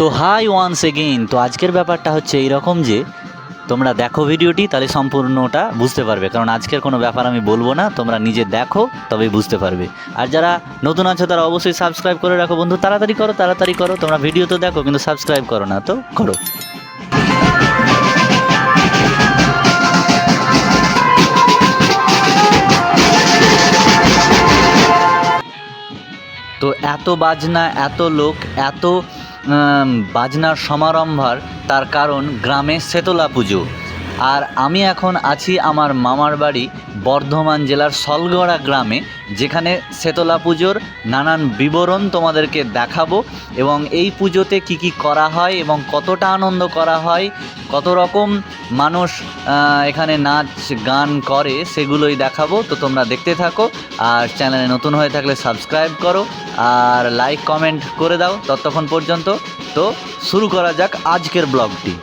তো high once again. তো আজকের ব্যাপারটা হচ্ছে এইরকম যে তোমরা দেখো ভিডিওটি, তাহলে সম্পূর্ণটা বুঝতে পারবে। কারণ আজকের কোনো ব্যাপার আমি বলবো না, তোমরা নিজে দেখো তবেই বুঝতে পারবে। আর যারা নতুন আছো তারা অবশ্যই সাবস্ক্রাইব করে রাখো বন্ধু। তাড়াতাড়ি করো। তোমরা ভিডিও তো দেখো কিন্তু সাবস্ক্রাইব করো না, তো করো। তো এত বাজনা, এত লোক, এত বাজনার সমারম্ভার, তার কারণ গ্রামে শেতলা পুজো। আর আমি এখন আছি আমার মামার বাড়ি বর্ধমান জেলার সলগড়া গ্রামে, যেখানে শেতলা পুজোর নানান বিবরণ তোমাদেরকে দেখাবো এবং এই পুজোতে কি কি করা হয় এবং কতটা আনন্দ করা হয়, কত রকম মানুষ এখানে নাচ গান করে, সেগুলোই দেখাবো। তো তোমরা দেখতে থাকো, আর চ্যানেলে নতুন হয়ে থাকলে সাবস্ক্রাইব করো আর লাইক কমেন্ট করে দাও ততক্ষণ পর্যন্ত। তো শুরু করা যাক আজকের ব্লগটি।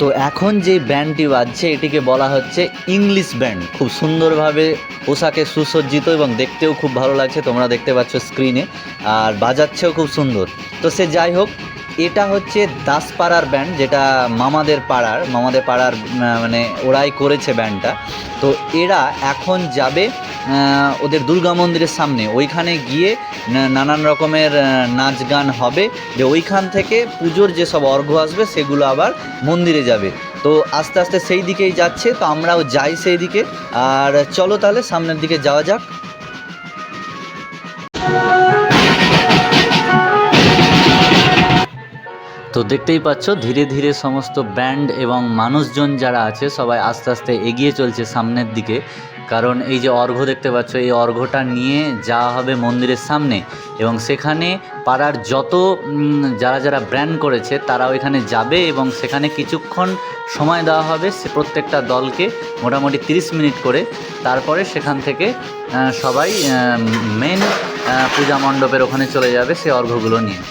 তো এখন যে ব্যান্ডটি বাজছে এটিকে বলা হচ্ছে ইংলিশ ব্যান্ড। খুব সুন্দরভাবে পোশাকে সুসজ্জিত এবং দেখতেও খুব ভালো লাগছে, তোমরা দেখতে পাচ্ছ স্ক্রিনে, আর বাজাচ্ছেও খুব সুন্দর। তো সে যাই হোক, এটা হচ্ছে দাসপাড়ার ব্যান্ড, যেটা মামাদের পাড়ার মানে ওরাই করেছে ব্যান্ডটা। তো এরা এখন যাবে ওদের দুর্গা মন্দিরের সামনে, ওইখানে গিয়ে নানান রকমের নাচ গান হবে, যে ওইখান থেকে পুজোর যেসব অর্ঘ্য আসবে সেগুলো আবার মন্দিরে যাবে। তো আস্তে আস্তে সেই দিকেই যাচ্ছে, তো আমরাও যাই সেই দিকে। আর চলো তাহলে সামনের দিকে যাওয়া যাক। তো দেখতেই পাচ্ছ ধীরে ধীরে সমস্ত ব্যান্ড এবং মানুষজন যারা আছে সবাই আস্তে আস্তে এগিয়ে চলছে সামনের দিকে। কারণ এই যে অর্ঘ্য দেখতে পাচ্ছ, এই অর্ঘ্যটা নিয়ে যাওয়া হবে মন্দিরের সামনে, এবং সেখানে পাড়ার যত যারা ব্যান্ড করেছে তারা ওইখানে যাবে এবং সেখানে কিছুক্ষণ সময় দেওয়া হবে সে প্রত্যেকটা দলকে, মোটামুটি 30 মিনিট করে। তারপরে সেখান থেকে সবাই মেন পূজা মণ্ডপের ওখানে চলে যাবে সে অর্ঘ্যগুলো নিয়ে।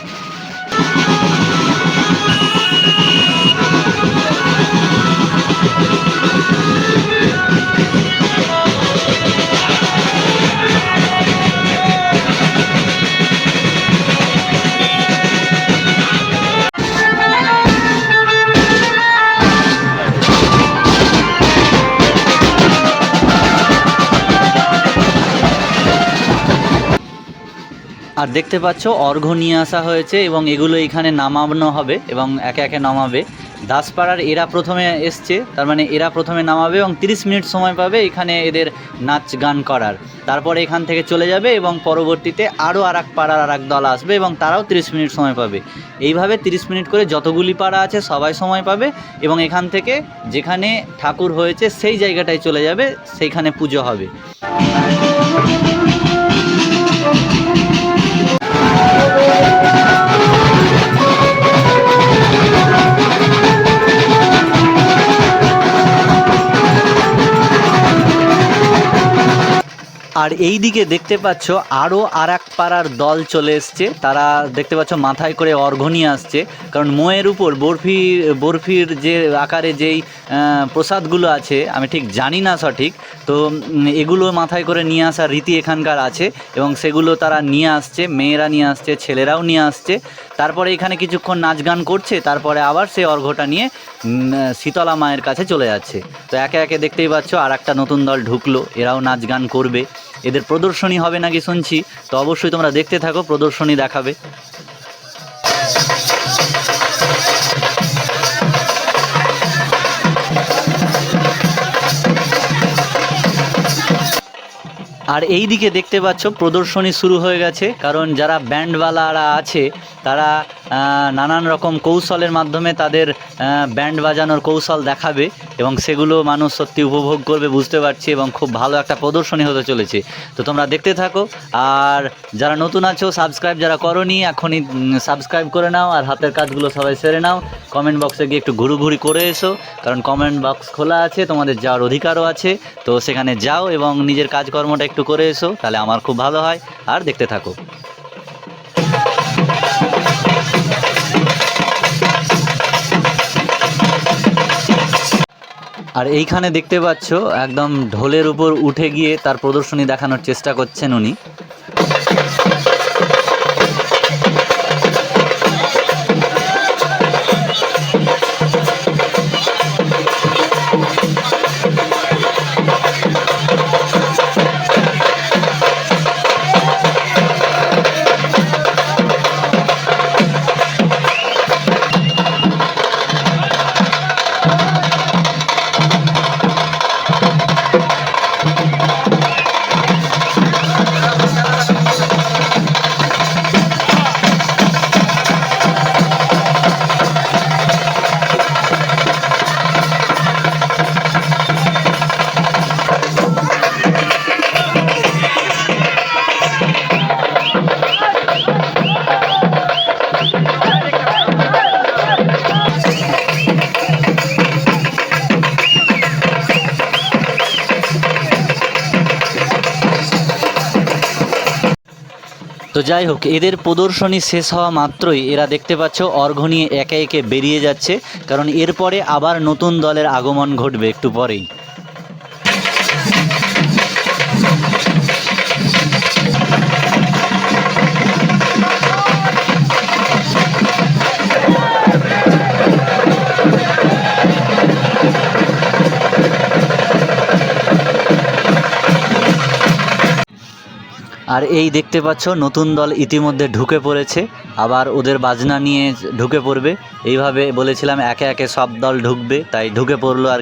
আর দেখতে পাচ্ছ অর্ঘ্য নিয়ে আসা হয়েছে এবং এগুলো এখানে নামানো হবে এবং একে একে নামাবে। দাসপাড়ার এরা প্রথমে এসছে, তার মানে এরা প্রথমে নামাবে এবং 30 মিনিট সময় পাবে এখানে এদের নাচ গান করার। তারপরে এখান থেকে চলে যাবে এবং পরবর্তীতে আরও আর এক পাড়ার আর এক দল আসবে এবং তারাও 30 মিনিট সময় পাবে। এইভাবে 30 মিনিট করে যতগুলি পাড়া আছে সবাই সময় পাবে এবং এখান থেকে যেখানে ঠাকুর হয়েছে সেই জায়গাটায় চলে যাবে, সেইখানে পুজো হবে। আর এই দিকে দেখতে পাচ্ছ আরও আর এক পাড়ার দল চলে এসছে। তারা দেখতে পাচ্ছ মাথায় করে অর্ঘ্য নিয়ে আসছে, কারণ মোয়ের উপর বরফির যে আকারে যেই প্রসাদগুলো আছে আমি ঠিক জানি না সঠিক, তো এগুলো মাথায় করে নিয়ে আসার রীতি এখানকার আছে এবং সেগুলো তারা নিয়ে আসছে, মেয়েরা নিয়ে আসছে, ছেলেরাও নিয়ে আসছে। তারপরে এখানে কিছুক্ষণ নাচ গান করছে, তারপরে আবার সেই অর্ঘ্যটা নিয়ে শীতলা মায়ের কাছে চলে যাচ্ছে। তো একে একে দেখতেই পাচ্ছ আর একটা নতুন দল ঢুকলো, এরাও নাচ গান করবে। এদের প্রদর্শনী হবে নাকি শুনছি, তো অবশ্যই তোমরা দেখতে থাকো, প্রদর্শনী দেখাবে। আর এই দিকে দেখতে পাচ্ছ প্রদর্শনী শুরু হয়ে গেছে, কারণ যারা ব্যান্ডওয়ালারা আছে তারা নানান রকম কৌশলের মাধ্যমে তাদের ব্যান্ড বাজানোর কৌশল দেখাবে এবং সেগুলো মানুষ সত্যি উপভোগ করবে বুঝতে পারছি, এবং খুব ভালো একটা প্রদর্শনী হতে চলেছে। তো তোমরা দেখতে থাকো। আর যারা নতুন আছো, সাবস্ক্রাইব যারা করোনি, এখনই সাবস্ক্রাইব করে নাও, আর হাতের কাজগুলো সবাই সেরে নাও। কমেন্ট বক্সে গিয়ে একটু ঘুরুঘুরি করে এসো, কারণ কমেন্ট বক্স খোলা আছে, তোমাদের যাওয়ার অধিকারও আছে। তো সেখানে যাও এবং নিজের কাজকর্মটা একটু করে এসো, তাহলে আমার খুব ভালো হয়। আর দেখতে থাকো। আর এইখানে দেখতে পাচ্ছ একদম ঢোলের উপর উঠে গিয়ে তার প্রদর্শনী দেখানোর চেষ্টা করছেন উনি। তো যাই হোক, এদের প্রদর্শনী শেষ হওয়া মাত্রই এরা দেখতে পাচ্ছ অর্ঘ্য নিয়ে একে একে বেরিয়ে যাচ্ছে, কারণ এরপরে আবার নতুন দলের আগমন ঘটবে একটু পরেই। আর এই দেখতে পাচ্ছ নতুন দল ইতিমধ্যে ঢুকে পড়েছে, আবার ওদের বাজনা নিয়ে ঢুকে পড়বে। এইভাবে বলেছিলাম একে একে সব দল ঢুকবে, তাই ঢুকে পড়লো। আর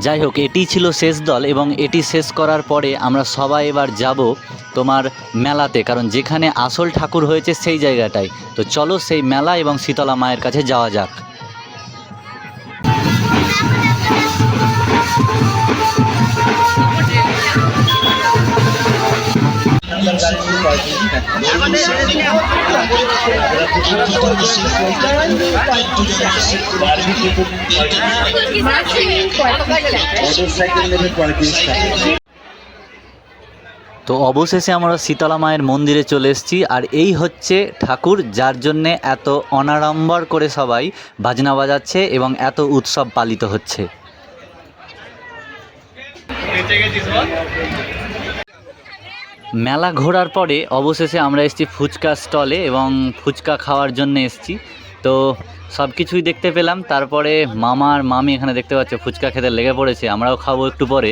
যাই হোক, এটি ছিল শেষ দল, এবং এটি শেষ করার পরে আমরা সবাই এবার যাব তোমার মেলাতে, কারণ যেখানে আসল ঠাকুর হয়েছে সেই জায়গাটায়। তো চলো সেই মেলা এবং শীতলা মায়ের কাছে যাওয়া যাক। তো অবশেষে আমরা শীতলা মায়ের মন্দিরে চলে এসেছি, আর এই হচ্ছে ঠাকুর যার জন্যে এত অনাড়ম্বর করে সবাই বাজনা বাজাচ্ছে এবং এত উৎসব পালিত হচ্ছে। মেলা ঘোরার পরে অবশেষে আমরা এসেছি ফুচকা স্টলে, এবং ফুচকা খাওয়ার জন্য এসেছি। তো সব কিছুই দেখতে পেলাম। তারপরে মামা আর মামি এখানে দেখতে পাচ্ছ ফুচকা খেতে লেগে পড়েছে, আমরাও খাবো একটু পরে।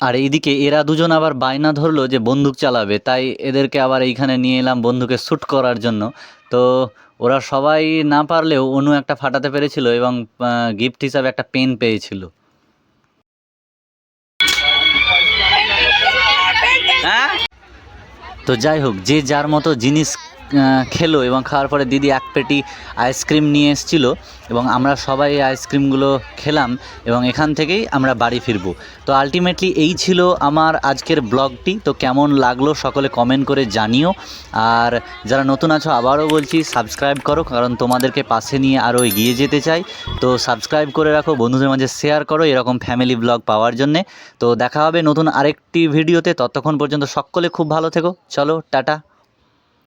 আর এইদিকে এরা দুজন আবার বায়না ধরলো যে বন্দুক চালাবে, তাই এদেরকে আবার এইখানে নিয়ে এলাম বন্দুকে শ্যুট করার জন্য। তো ওরা সবাই না পারলেও অনু একটা ফাটাতে পেরেছিল এবং গিফট হিসাবে একটা পেন পেয়েছিল। তো যাই হোক, যে যার মতো জিনিস খেলো এবং খাওয়ার পরে দিদি এক পেটি আইসক্রিম নিয়ে এসেছিলো এবং আমরা সবাই এই আইসক্রিমগুলো খেলাম এবং এখান থেকেই আমরা বাড়ি ফিরবো। তো আলটিমেটলি এই ছিল আমার আজকের ব্লগটি। তো কেমন লাগলো সকলে কমেন্ট করে জানিও। আর যারা নতুন আছো আবারও বলছি সাবস্ক্রাইব করো, কারণ তোমাদেরকে পাশে নিয়ে আরও এগিয়ে যেতে চাই। তো সাবস্ক্রাইব করে রাখো, বন্ধুদের মাঝে শেয়ার করো এরকম ফ্যামিলি ব্লগ পাওয়ার জন্যে। তো দেখা হবে নতুন আরেকটি ভিডিওতে, ততক্ষণ পর্যন্ত সকলে খুব ভালো থেকো। চলো টাটা।